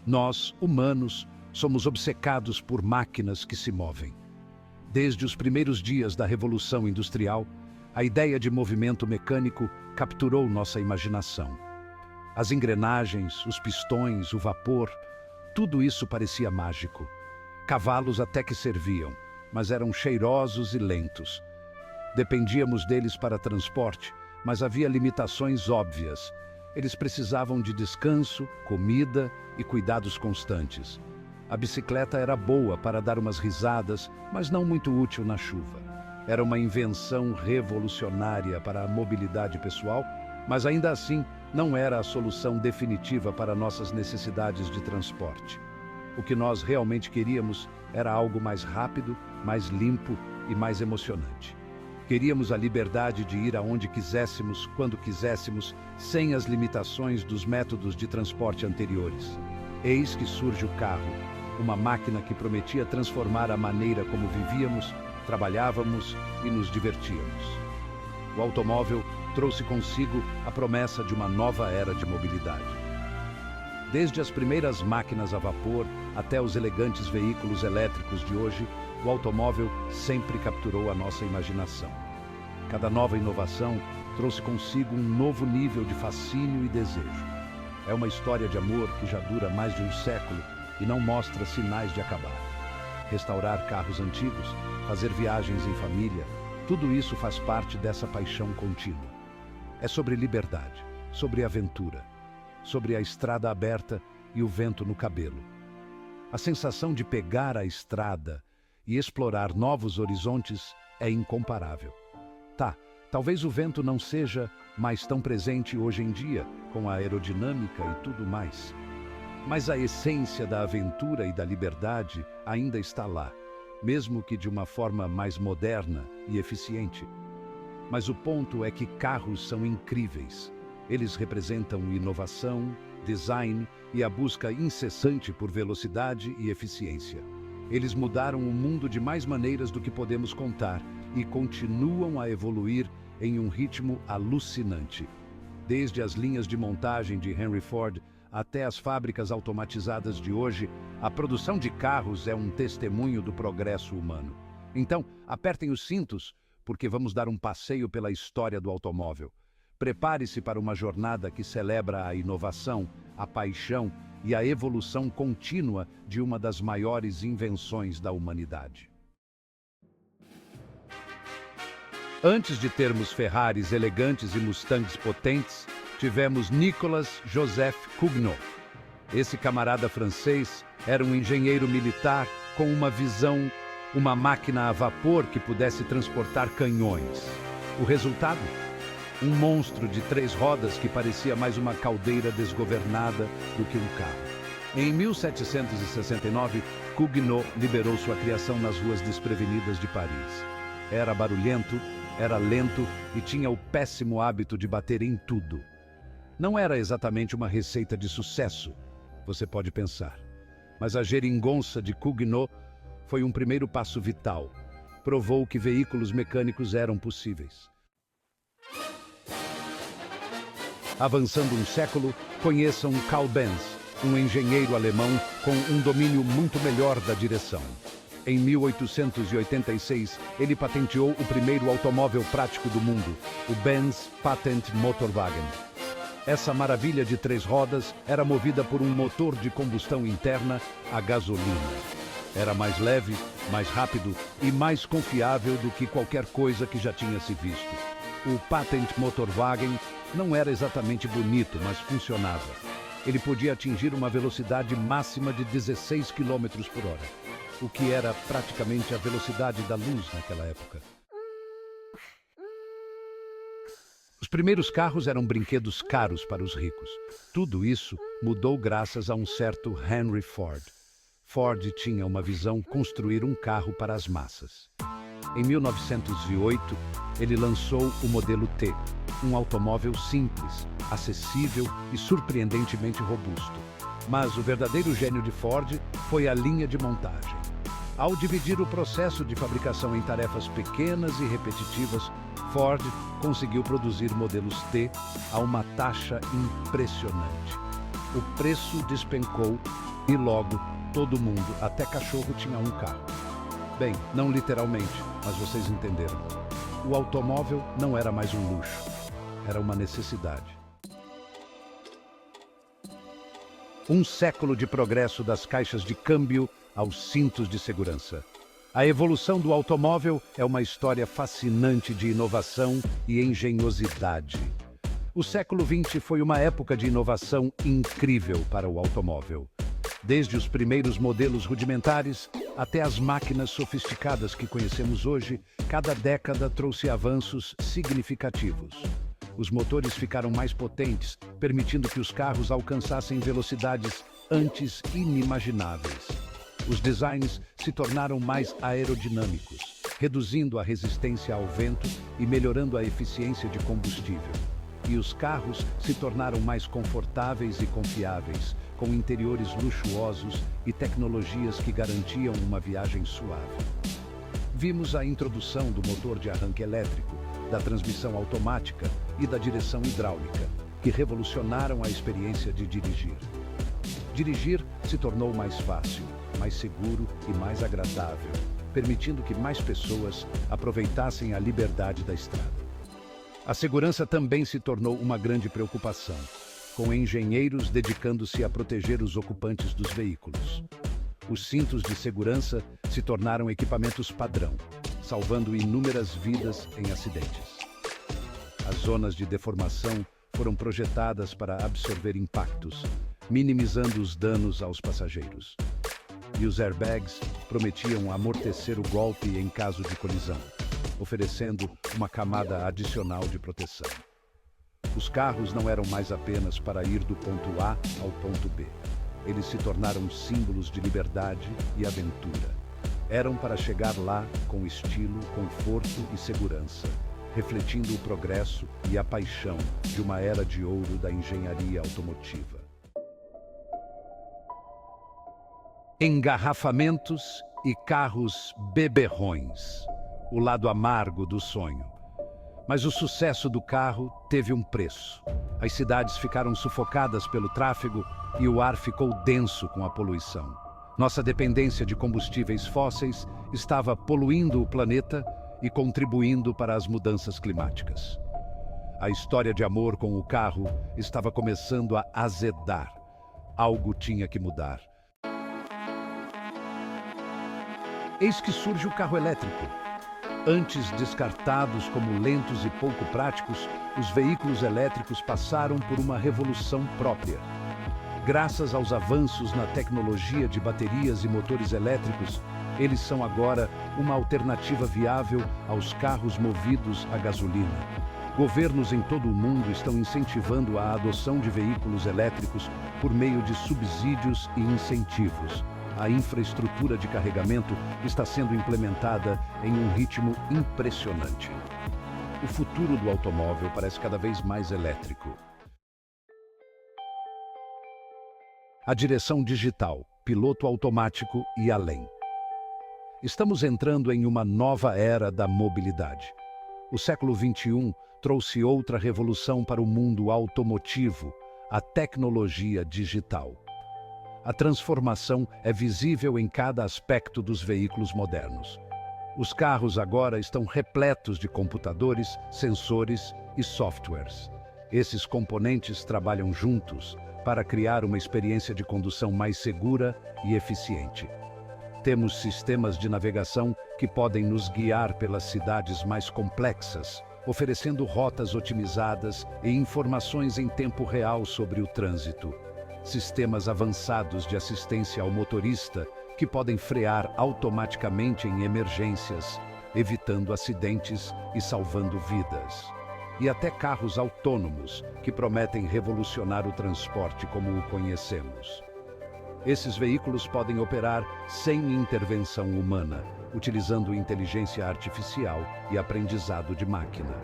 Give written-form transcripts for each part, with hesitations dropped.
Nós, humanos, somos obcecados por máquinas que se movem. Desde os primeiros dias da Revolução Industrial, a ideia de movimento mecânico capturou nossa imaginação. As engrenagens, os pistões, o vapor, tudo isso parecia mágico. Cavalos até que serviam, mas eram cheirosos e lentos. Dependíamos deles para transporte, mas havia limitações óbvias. Eles precisavam de descanso, comida e cuidados constantes. A bicicleta era boa para dar umas risadas, mas não muito útil na chuva. Era uma invenção revolucionária para a mobilidade pessoal, mas ainda assim não era a solução definitiva para nossas necessidades de transporte. O que nós realmente queríamos era algo mais rápido, mais limpo e mais emocionante. Queríamos a liberdade de ir aonde quiséssemos, quando quiséssemos, sem as limitações dos métodos de transporte anteriores. Eis que surge o carro, uma máquina que prometia transformar a maneira como vivíamos, trabalhávamos e nos divertíamos. O automóvel trouxe consigo a promessa de uma nova era de mobilidade. Desde as primeiras máquinas a vapor até os elegantes veículos elétricos de hoje, o automóvel sempre capturou a nossa imaginação. Cada nova inovação trouxe consigo um novo nível de fascínio e desejo. É uma história de amor que já dura mais de um século e não mostra sinais de acabar. Restaurar carros antigos, fazer viagens em família, tudo isso faz parte dessa paixão contínua. É sobre liberdade, sobre aventura, sobre a estrada aberta e o vento no cabelo. A sensação de pegar a estrada e explorar novos horizontes é incomparável. Talvez o vento não seja mais tão presente hoje em dia, com a aerodinâmica e tudo mais. Mas a essência da aventura e da liberdade ainda está lá, mesmo que de uma forma mais moderna e eficiente. Mas o ponto é que carros são incríveis. Eles representam inovação, design e a busca incessante por velocidade e eficiência. Eles mudaram o mundo de mais maneiras do que podemos contar e continuam a evoluir em um ritmo alucinante. Desde as linhas de montagem de Henry Ford até as fábricas automatizadas de hoje, a produção de carros é um testemunho do progresso humano. Então, apertem os cintos, porque vamos dar um passeio pela história do automóvel. Prepare-se para uma jornada que celebra a inovação, a paixão e a evolução contínua de uma das maiores invenções da humanidade. Antes de termos Ferraris elegantes e Mustangs potentes, tivemos Nicolas Joseph Cugnot. Esse camarada francês era um engenheiro militar com uma visão, uma máquina a vapor que pudesse transportar canhões. O resultado? Um monstro de 3 rodas que parecia mais uma caldeira desgovernada do que um carro. Em 1769, Cugnot liberou sua criação nas ruas desprevenidas de Paris. Era barulhento, era lento e tinha o péssimo hábito de bater em tudo. Não era exatamente uma receita de sucesso, você pode pensar. Mas a geringonça de Cugnot foi um primeiro passo vital. Provou que veículos mecânicos eram possíveis. Avançando um século, conheçam Carl Benz, um engenheiro alemão com um domínio muito melhor da direção. Em 1886, ele patenteou o primeiro automóvel prático do mundo, o Benz Patent Motorwagen. Essa maravilha de 3 rodas era movida por um motor de combustão interna a gasolina. Era mais leve, mais rápido e mais confiável do que qualquer coisa que já tinha se visto. O Patent Motorwagen não era exatamente bonito, mas funcionava. Ele podia atingir uma velocidade máxima de 16 km por hora. O que era praticamente a velocidade da luz naquela época. Os primeiros carros eram brinquedos caros para os ricos. Tudo isso mudou graças a um certo Henry Ford. Ford tinha uma visão: construir um carro para as massas. Em 1908, ele lançou o modelo T, um automóvel simples, acessível e surpreendentemente robusto. Mas o verdadeiro gênio de Ford foi a linha de montagem. Ao dividir o processo de fabricação em tarefas pequenas e repetitivas, Ford conseguiu produzir modelos T a uma taxa impressionante. O preço despencou E logo, todo mundo, até cachorro, tinha um carro. Bem, não literalmente, mas vocês entenderam. O automóvel não era mais um luxo, era uma necessidade. Um século de progresso das caixas de câmbio aos cintos de segurança. A evolução do automóvel é uma história fascinante de inovação e engenhosidade. O século XX foi uma época de inovação incrível para o automóvel. Desde os primeiros modelos rudimentares até as máquinas sofisticadas que conhecemos hoje, cada década trouxe avanços significativos. Os motores ficaram mais potentes, permitindo que os carros alcançassem velocidades antes inimagináveis. Os designs se tornaram mais aerodinâmicos, reduzindo a resistência ao vento e melhorando a eficiência de combustível. E os carros se tornaram mais confortáveis e confiáveis, com interiores luxuosos e tecnologias que garantiam uma viagem suave. Vimos a introdução do motor de arranque elétrico, da transmissão automática e da direção hidráulica, que revolucionaram a experiência de dirigir. Dirigir se tornou mais fácil, mais seguro e mais agradável, permitindo que mais pessoas aproveitassem a liberdade da estrada. A segurança também se tornou uma grande preocupação, com engenheiros dedicando-se a proteger os ocupantes dos veículos. Os cintos de segurança se tornaram equipamentos padrão, salvando inúmeras vidas em acidentes. As zonas de deformação foram projetadas para absorver impactos, minimizando os danos aos passageiros. E os airbags prometiam amortecer o golpe em caso de colisão, oferecendo uma camada adicional de proteção. Os carros não eram mais apenas para ir do ponto A ao ponto B. Eles se tornaram símbolos de liberdade e aventura. Eram para chegar lá com estilo, conforto e segurança, refletindo o progresso e a paixão de uma era de ouro da engenharia automotiva. Engarrafamentos e carros beberrões. O lado amargo do sonho. Mas o sucesso do carro teve um preço. As cidades ficaram sufocadas pelo tráfego e o ar ficou denso com a poluição. Nossa dependência de combustíveis fósseis estava poluindo o planeta e contribuindo para as mudanças climáticas. A história de amor com o carro estava começando a azedar. Algo tinha que mudar. Eis que surge o carro elétrico. Antes descartados como lentos e pouco práticos, os veículos elétricos passaram por uma revolução própria. Graças aos avanços na tecnologia de baterias e motores elétricos, eles são agora uma alternativa viável aos carros movidos a gasolina. Governos em todo o mundo estão incentivando a adoção de veículos elétricos por meio de subsídios e incentivos. A infraestrutura de carregamento está sendo implementada em um ritmo impressionante. O futuro do automóvel parece cada vez mais elétrico. A direção digital, piloto automático e além. Estamos entrando em uma nova era da mobilidade. O século XXI trouxe outra revolução para o mundo automotivo, a tecnologia digital. A transformação é visível em cada aspecto dos veículos modernos. Os carros agora estão repletos de computadores, sensores e softwares. Esses componentes trabalham juntos para criar uma experiência de condução mais segura e eficiente. Temos sistemas de navegação que podem nos guiar pelas cidades mais complexas, oferecendo rotas otimizadas e informações em tempo real sobre o trânsito. Sistemas avançados de assistência ao motorista que podem frear automaticamente em emergências, evitando acidentes e salvando vidas. E até carros autônomos que prometem revolucionar o transporte como o conhecemos. Esses veículos podem operar sem intervenção humana, utilizando inteligência artificial e aprendizado de máquina.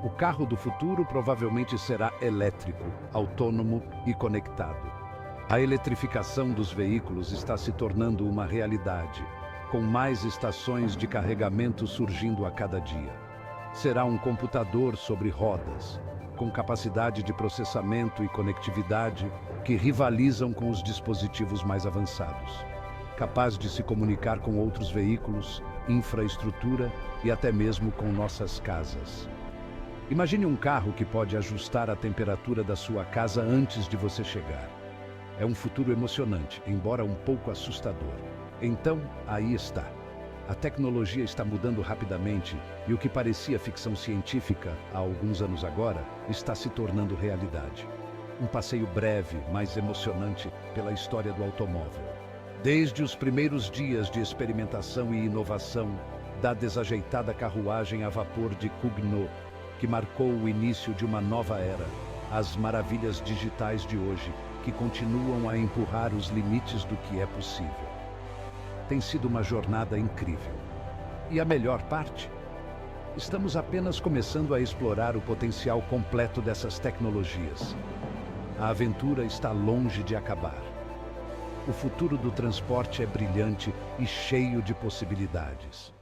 O carro do futuro provavelmente será elétrico, autônomo e conectado. A eletrificação dos veículos está se tornando uma realidade, com mais estações de carregamento surgindo a cada dia. Será um computador sobre rodas, com capacidade de processamento e conectividade que rivalizam com os dispositivos mais avançados, capaz de se comunicar com outros veículos, infraestrutura e até mesmo com nossas casas. Imagine um carro que pode ajustar a temperatura da sua casa antes de você chegar. É um futuro emocionante, embora um pouco assustador. Então, aí está. A tecnologia está mudando rapidamente e o que parecia ficção científica há alguns anos agora está se tornando realidade. Um passeio breve, mas emocionante pela história do automóvel. Desde os primeiros dias de experimentação e inovação da desajeitada carruagem a vapor de Cugnot, que marcou o início de uma nova era, às maravilhas digitais de hoje, que continuam a empurrar os limites do que é possível. Tem sido uma jornada incrível. E a melhor parte? Estamos apenas começando a explorar o potencial completo dessas tecnologias. A aventura está longe de acabar. O futuro do transporte é brilhante e cheio de possibilidades.